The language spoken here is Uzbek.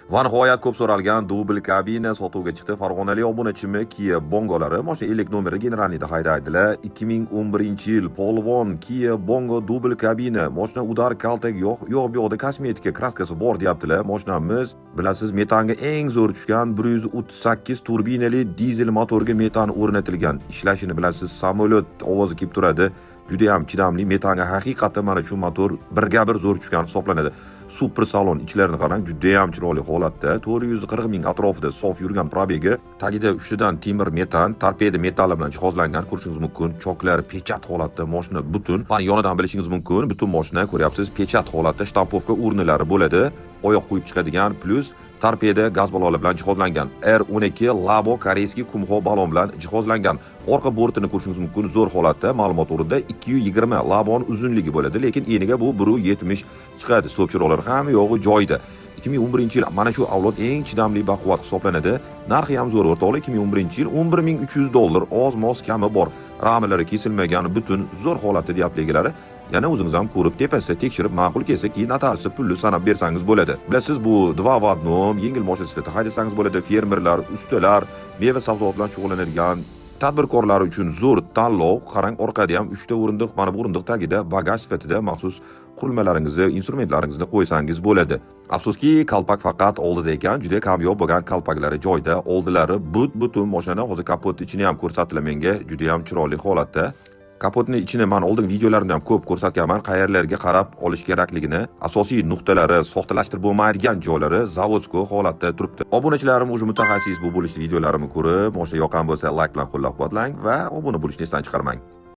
Va nihoyat ko'p so'ralgan dubl kabina sotuvga chiqdi. Farg'onalik obunachimi Kia Bongolari mashina 50 nomerli generalniyda haydaydilar. 2011-yil polvon Kia Bongo dubl kabina. Mashina udar kaltak yo'q, bu yoqda kosmetika kraskasi bor deyaptilar. Mashinamiz bilasiz metanga eng zo'r tushgan 138 turbinali dizel motorga metan o'rnatilgan. Ishlashini bilasiz, samolyot ovozi kelib turadi. Juda ham chidamli, metanga haqiqatdan mana shu motor birga bir zo'r tushgan hisoblanadi. Super salon ichlarini qarang, juda ham chiroyli holatda. 440 ming atrofida sof yurgan probegi. Tagida uchtadan temir metan, torpeda metall bilan jihozlangan ko'rishingiz mumkin. Choklari pechat holatda, mashina butun. Mana yonidan bilishingiz mumkin, butun mashina ko'ryapsiz, pechat holatda, shtampovka o'rnlari bo'ladi. Oyoq qo'yib chiqadigan plus torpeda gaz balloni bilan jihozlangan. R12 Labo koreyskiy kumho ballon bilan jihozlangan. Orqa bortini ko'rishingiz mumkin, zo'r holatda. Ma'lumot o'rnida 220 labon uzunligi bo'ladi, lekin eniga bu 170 chiqadi. Stopchiroqlar ham yo'g'i joyida. 2011-yil mana shu avlod eng chidamli baquvvat hisoblanadi. Narxi ham zo'r o'rtoqlar. 2011-yil $11,300, oz-moz kami bor. Ramlari kesilmagan, butun zo'r holatda deyapti egalari. Yana o'zingiz ham ko'rib, tepasida tekshirib, ma'qul kelsa keyin notariusga pulni sanab bersangiz bo'ladi. Bilasiz, bu 2 v 1 yengil mashina sifatida haydasangiz bo'ladi. Fermerlar, ustalar, meva sabzavot bilan shug'ullanadigan tadbirkorlar uchun zo'r tanlov. Qarang, orqada ham 3 ta o'rindiq, mana bu o'rindiq tagida bagaj sifatida maxsus qurilmalaringizni, instrumentlaringizni qo'ysangiz bo'ladi. Afsuski, qalpak faqat oldida ekan, juda kamyob bo'lgan qalpaklari joyda. Oldilari butun mashina, hozir kapot ichini ham ko'rsatiladi menga, juda ham chiroyli holatda. Kapotning ichini men oldin videolarimda ham ko'p ko'rsatganman. Qayerlarga qarab olish kerakligini, asosiy nuqtalari, soxtalashtirib bo'lmaydigan joylari zavodskiy holatda turibdi. Obunachilarim o'zi mutaxassis bu bo'lishli videolarimni ko'rib, mashina yoqqan bo'lsa like bilan qo'llab-quvvatlang va obuna bo'lishni esdan chiqarmang.